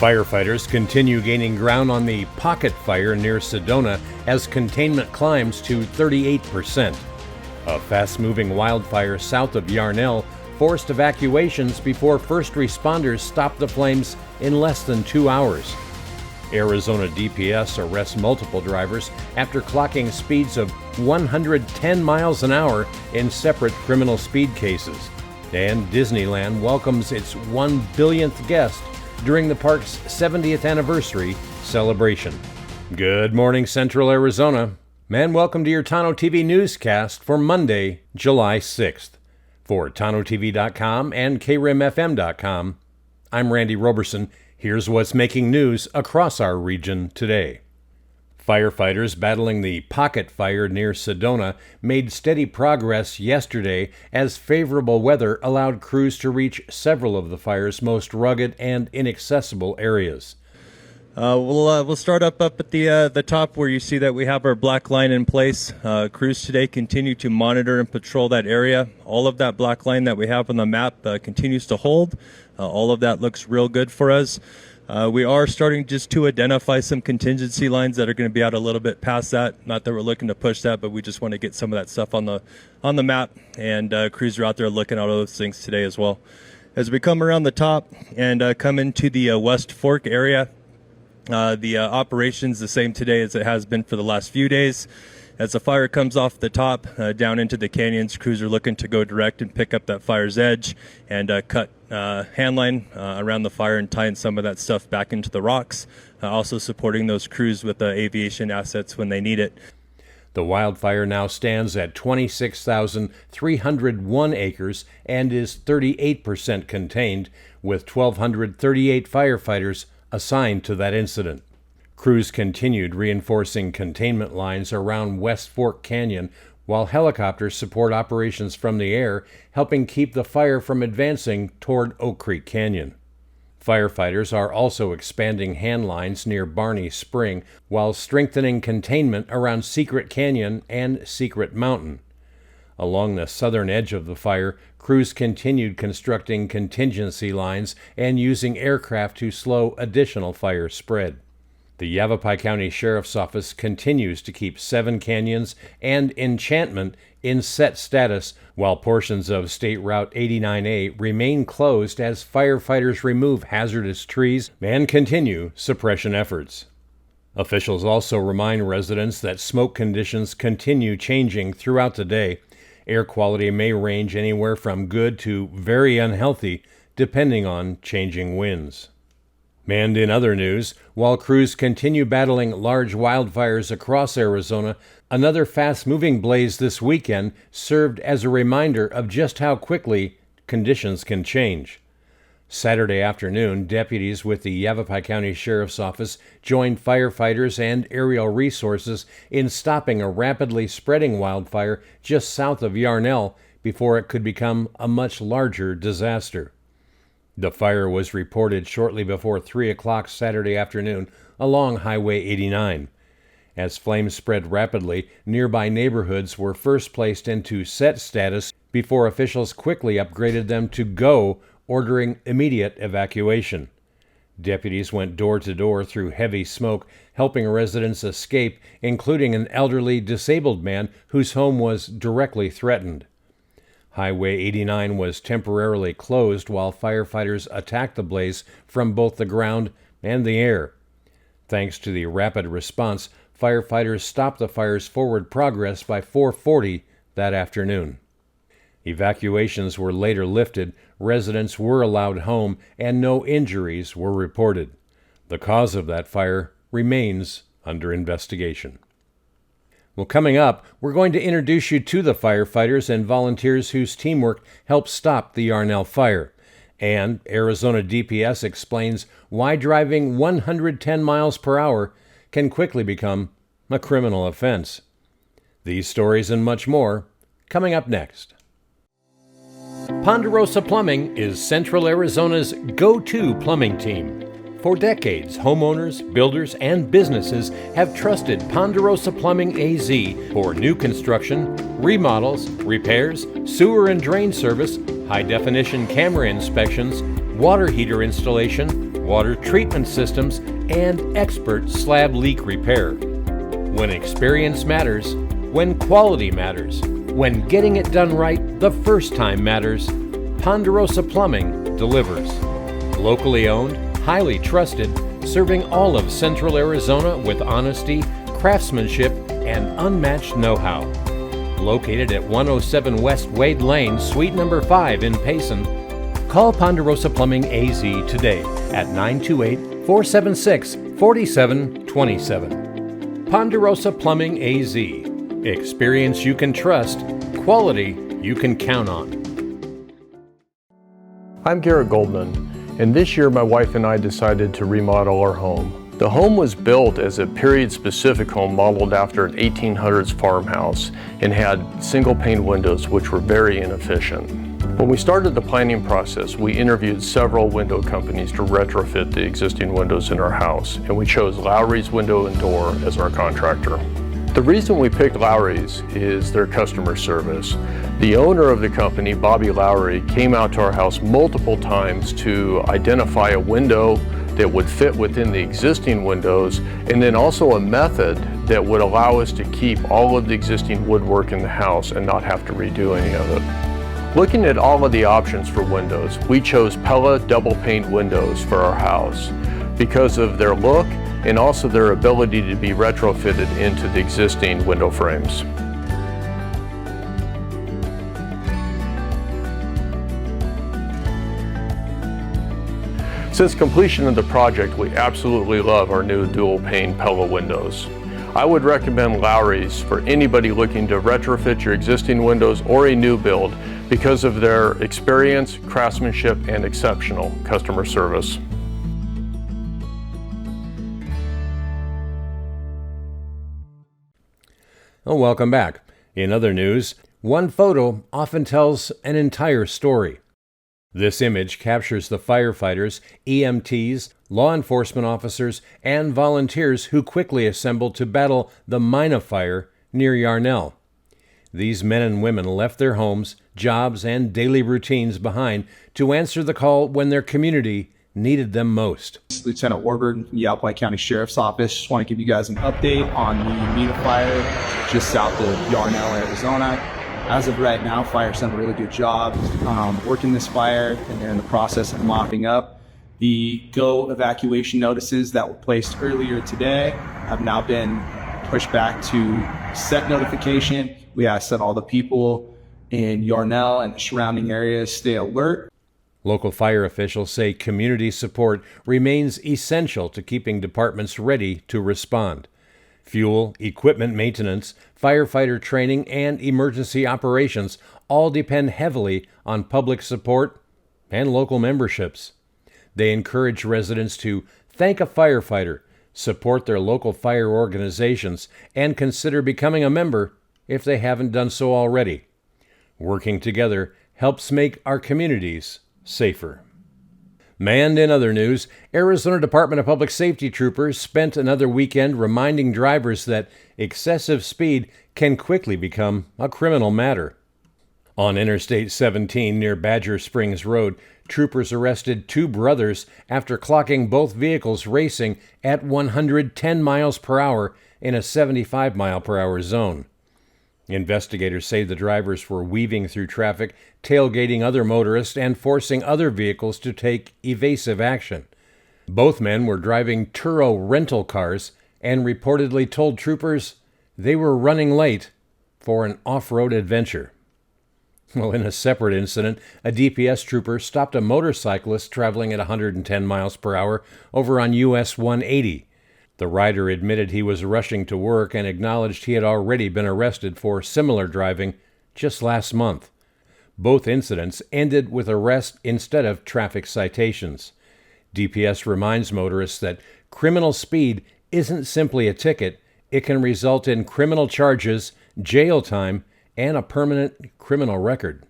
Firefighters continue gaining ground on the pocket fire near Sedona as containment climbs to 38%. A fast-moving wildfire south of Yarnell forced evacuations before first responders stopped the flames in less than 2 hours. Arizona DPS arrests multiple drivers after clocking speeds of 110 miles an hour in separate criminal speed cases. And Disneyland welcomes its 1 billionth guest during the park's 70th anniversary celebration. Good morning, Central Arizona, and welcome to your Tonto-TV newscast for Monday, July 6th. For Tonto-TV.com and KRIMFM.com, I'm Randy Roberson. Here's what's making news across our region today. Firefighters battling the pocket fire near Sedona made steady progress yesterday as favorable weather allowed crews to reach several of the fire's most rugged and inaccessible areas. We'll start up at the top where you see that we have our black line in place. Crews today continue to monitor and patrol that area. All of that black line that we have on the map continues to hold. All of that looks real good for us. We are starting just to identify some contingency lines that are going to be out a little bit past that. Not that we're looking to push that, but we just want to get some of that stuff on the map, and crews are out there looking at all those things today as well. As we come around the top and come into the West Fork area, the operation's the same today as it has been for the last few days. As the fire comes off the top down into the canyons, crews are looking to go direct and pick up that fire's edge and cut handline around the fire and tying some of that stuff back into the rocks. Also supporting those crews with aviation assets when they need it. The wildfire now stands at 26,301 acres and is 38% contained, with 1,238 firefighters assigned to that incident. Crews continued reinforcing containment lines around West Fork Canyon, while helicopters support operations from the air, helping keep the fire from advancing toward Oak Creek Canyon. Firefighters are also expanding hand lines near Barney Spring, while strengthening containment around Secret Canyon and Secret Mountain. Along the southern edge of the fire, crews continued constructing contingency lines and using aircraft to slow additional fire spread. The Yavapai County Sheriff's Office continues to keep 7 canyons and Enchantment in set status, while portions of State Route 89A remain closed as firefighters remove hazardous trees and continue suppression efforts. Officials also remind residents that smoke conditions continue changing throughout the day. Air quality may range anywhere from good to very unhealthy, depending on changing winds. And in other news, while crews continue battling large wildfires across Arizona, another fast-moving blaze this weekend served as a reminder of just how quickly conditions can change. Saturday afternoon, deputies with the Yavapai County Sheriff's Office joined firefighters and aerial resources in stopping a rapidly spreading wildfire just south of Yarnell before it could become a much larger disaster. The fire was reported shortly before 3 o'clock Saturday afternoon along Highway 89. As flames spread rapidly, nearby neighborhoods were first placed into set status before officials quickly upgraded them to go, ordering immediate evacuation. Deputies went door to door through heavy smoke, helping residents escape, including an elderly disabled man whose home was directly threatened. Highway 89 was temporarily closed while firefighters attacked the blaze from both the ground and the air. Thanks to the rapid response, firefighters stopped the fire's forward progress by 4:40 that afternoon. Evacuations were later lifted, residents were allowed home, and no injuries were reported. The cause of that fire remains under investigation. Well, coming up, we're going to introduce you to the firefighters and volunteers whose teamwork helped stop the Yarnell fire. And Arizona DPS explains why driving 110 miles per hour can quickly become a criminal offense. These stories and much more coming up next. Ponderosa Plumbing is Central Arizona's go-to plumbing team. For decades, homeowners, builders, and businesses have trusted Ponderosa Plumbing AZ for new construction, remodels, repairs, sewer and drain service, high-definition camera inspections, water heater installation, water treatment systems, and expert slab leak repair. When experience matters, when quality matters, when getting it done right the first time matters, Ponderosa Plumbing delivers. Locally owned, highly trusted, serving all of Central Arizona with honesty, craftsmanship, and unmatched know-how. Located at 107 West Wade Lane, Suite number 5 in Payson, call Ponderosa Plumbing AZ today at 928-476-4727. Ponderosa Plumbing AZ. Experience you can trust, quality you can count on. I'm Garrett Goldman, and this year my wife and I decided to remodel our home. The home was built as a period-specific home modeled after an 1800s farmhouse and had single-pane windows which were very inefficient. When we started the planning process, we interviewed several window companies to retrofit the existing windows in our house, and we chose Lowry's Window and Door as our contractor. The reason we picked Lowry's is their customer service. The owner of the company, Bobby Lowry, came out to our house multiple times to identify a window that would fit within the existing windows, and then also a method that would allow us to keep all of the existing woodwork in the house and not have to redo any of it. Looking at all of the options for windows, we chose Pella double pane windows for our house because of their look and also their ability to be retrofitted into the existing window frames. Since completion of the project, we absolutely love our new dual pane Pella windows. I would recommend Lowry's for anybody looking to retrofit your existing windows or a new build because of their experience, craftsmanship, and exceptional customer service. Oh, welcome back. In other news, one photo often tells an entire story. This image captures the firefighters, EMTs, law enforcement officers, and volunteers who quickly assembled to battle the Mina fire near Yarnell. These men and women left their homes, jobs, and daily routines behind to answer the call when their community needed them most. Lieutenant Warburton from the Yavapai County Sheriff's Office. Just want to give you guys an update on the Mina fire just south of Yarnell, Arizona. As of right now, fire's done a really good job working this fire, and they're in the process of mopping up. The GO evacuation notices that were placed earlier today have now been pushed back to set notification. We ask that all the people in Yarnell and the surrounding areas stay alert. Local fire officials say community support remains essential to keeping departments ready to respond. Fuel, equipment maintenance, firefighter training, and emergency operations all depend heavily on public support and local memberships. They encourage residents to thank a firefighter, support their local fire organizations, and consider becoming a member if they haven't done so already. Working together helps make our communities safer. And in other news, Arizona Department of Public Safety troopers spent another weekend reminding drivers that excessive speed can quickly become a criminal matter. On Interstate 17 near Badger Springs Road, troopers arrested two brothers after clocking both vehicles racing at 110 miles per hour in a 75 mile per hour zone. Investigators say the drivers were weaving through traffic, tailgating other motorists, and forcing other vehicles to take evasive action. Both men were driving Turo rental cars and reportedly told troopers they were running late for an off-road adventure. Well, in a separate incident, a DPS trooper stopped a motorcyclist traveling at 110 miles per hour over on US 180. The rider admitted he was rushing to work and acknowledged he had already been arrested for similar driving just last month. Both incidents ended with arrest instead of traffic citations. DPS reminds motorists that criminal speed isn't simply a ticket. It can result in criminal charges, jail time, and a permanent criminal record.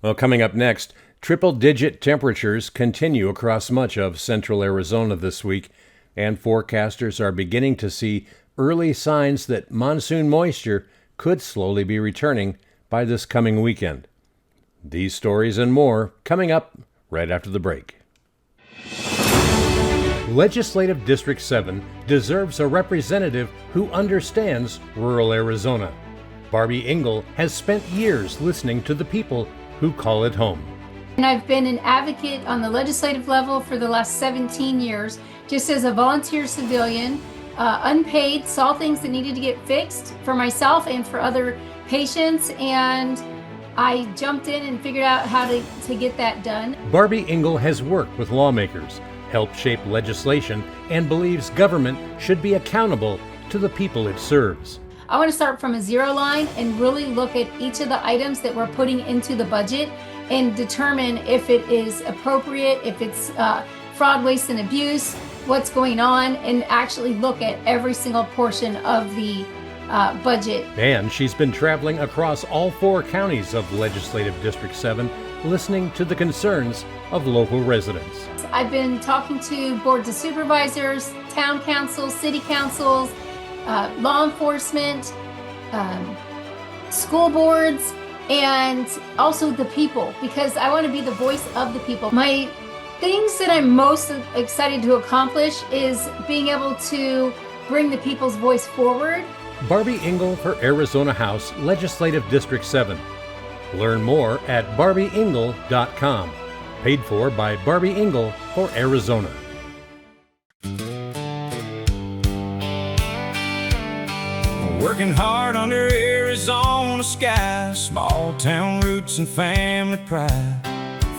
Well, coming up next, triple-digit temperatures continue across much of central Arizona this week, and forecasters are beginning to see early signs that monsoon moisture could slowly be returning by this coming weekend. These stories and more coming up right after the break. Legislative District 7 deserves a representative who understands rural Arizona. Barbie Engel has spent years listening to the people who call it home. And I've been an advocate on the legislative level for the last 17 years, just as a volunteer civilian, unpaid, saw things that needed to get fixed for myself and for other patients, and I jumped in and figured out how to get that done. Barbie Engel has worked with lawmakers, helped shape legislation, and believes government should be accountable to the people it serves. I want to start from a zero line and really look at each of the items that we're putting into the budget and determine if it is appropriate, if it's fraud, waste, and abuse, what's going on, and actually look at every single portion of the budget. And she's been traveling across all 4 counties of Legislative District 7, listening to the concerns of local residents. I've been talking to boards of supervisors, town councils, city councils, law enforcement, school boards, and also the people, because I want to be the voice of the people. My things that I'm most excited to accomplish is being able to bring the people's voice forward. Barbie Engel for Arizona House, Legislative District 7. Learn more at barbieengel.com. Paid for by Barbie Engel for Arizona. Working hard under Arizona sky, small town roots and family pride.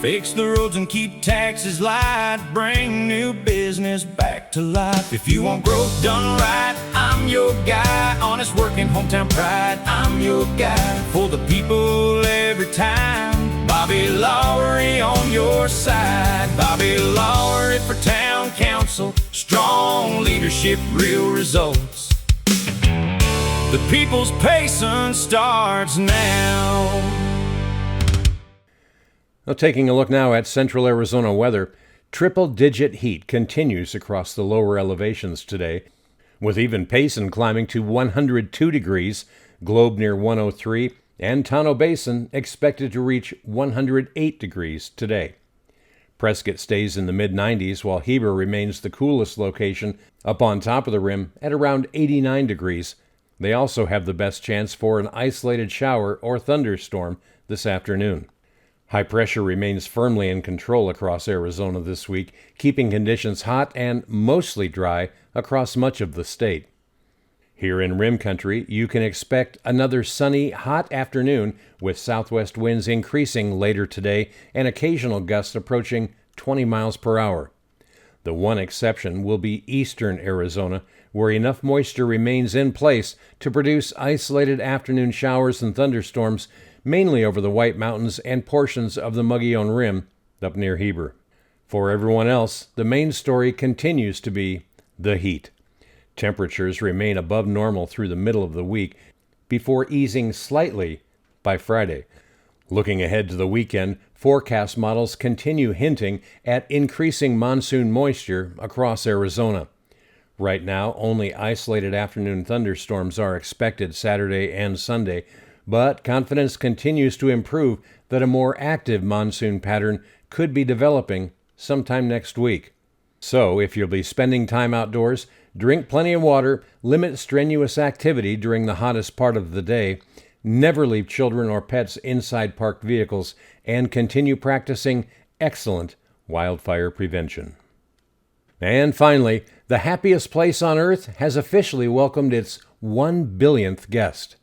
Fix the roads and keep taxes light, bring new business back to life. If you want growth done right, I'm your guy. Honest working, hometown pride, I'm your guy. For the people every time, Bobby Lowry on your side. Bobby Lowry for town council, strong leadership, real results. The people's patience starts now. Well, taking a look now at central Arizona weather, triple-digit heat continues across the lower elevations today, with even Payson climbing to 102 degrees, Globe near 103, and Tonto Basin expected to reach 108 degrees today. Prescott stays in the mid-90s, while Heber remains the coolest location up on top of the rim at around 89 degrees. They also have the best chance for an isolated shower or thunderstorm this afternoon. High pressure remains firmly in control across Arizona this week, keeping conditions hot and mostly dry across much of the state. Here in Rim Country, you can expect another sunny, hot afternoon with southwest winds increasing later today and occasional gusts approaching 20 miles per hour. The one exception will be eastern Arizona, where enough moisture remains in place to produce isolated afternoon showers and thunderstorms, mainly over the White Mountains and portions of the Mogollon Rim up near Heber. For everyone else, the main story continues to be the heat. Temperatures remain above normal through the middle of the week before easing slightly by Friday. Looking ahead to the weekend, forecast models continue hinting at increasing monsoon moisture across Arizona. Right now, only isolated afternoon thunderstorms are expected Saturday and Sunday, but confidence continues to improve that a more active monsoon pattern could be developing sometime next week. So, if you'll be spending time outdoors, drink plenty of water, limit strenuous activity during the hottest part of the day, never leave children or pets inside parked vehicles, and continue practicing excellent wildfire prevention. And finally, the happiest place on earth has officially welcomed its 1 billionth guest.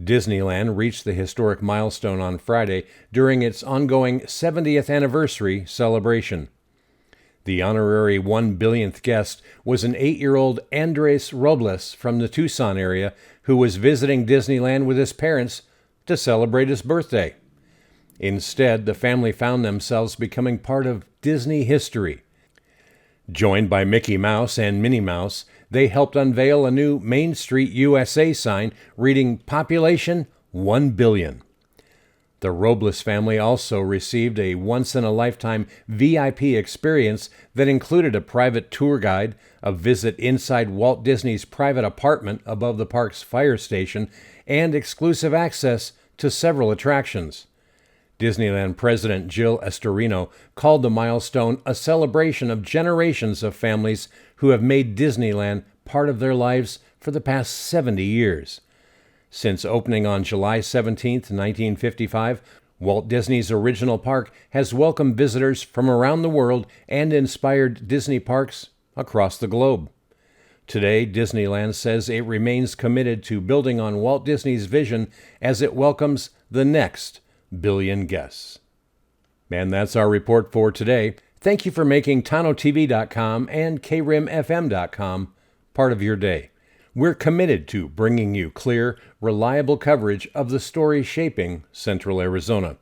Disneyland reached the historic milestone on Friday during its ongoing 70th anniversary celebration. The honorary 1 billionth guest was an 8-year-old Andres Robles from the Tucson area who was visiting Disneyland with his parents to celebrate his birthday. Instead, the family found themselves becoming part of Disney history. Joined by Mickey Mouse and Minnie Mouse, they helped unveil a new Main Street USA sign reading Population 1 Billion. The Robles family also received a once-in-a-lifetime VIP experience that included a private tour guide, a visit inside Walt Disney's private apartment above the park's fire station, and exclusive access to several attractions. Disneyland President Jill Estorino called the milestone a celebration of generations of families who have made Disneyland part of their lives for the past 70 years. Since opening on July 17, 1955, Walt Disney's original park has welcomed visitors from around the world and inspired Disney parks across the globe. Today, Disneyland says it remains committed to building on Walt Disney's vision as it welcomes the next billion guests. And that's our report for today. Thank you for making Tonto-TV.com and KRIMFM.com part of your day. We're committed to bringing you clear, reliable coverage of the stories shaping Central Arizona.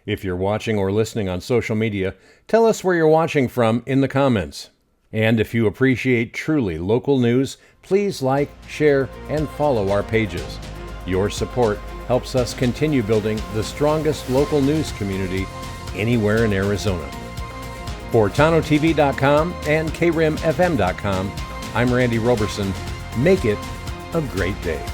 If you're watching or listening on social media, tell us where you're watching from in the comments. And if you appreciate truly local news, please like, share, and follow our pages. Your support helps us continue building the strongest local news community anywhere in Arizona. For Tonto-TV.com and KRIMFM.com, I'm Randy Roberson. Make it a great day.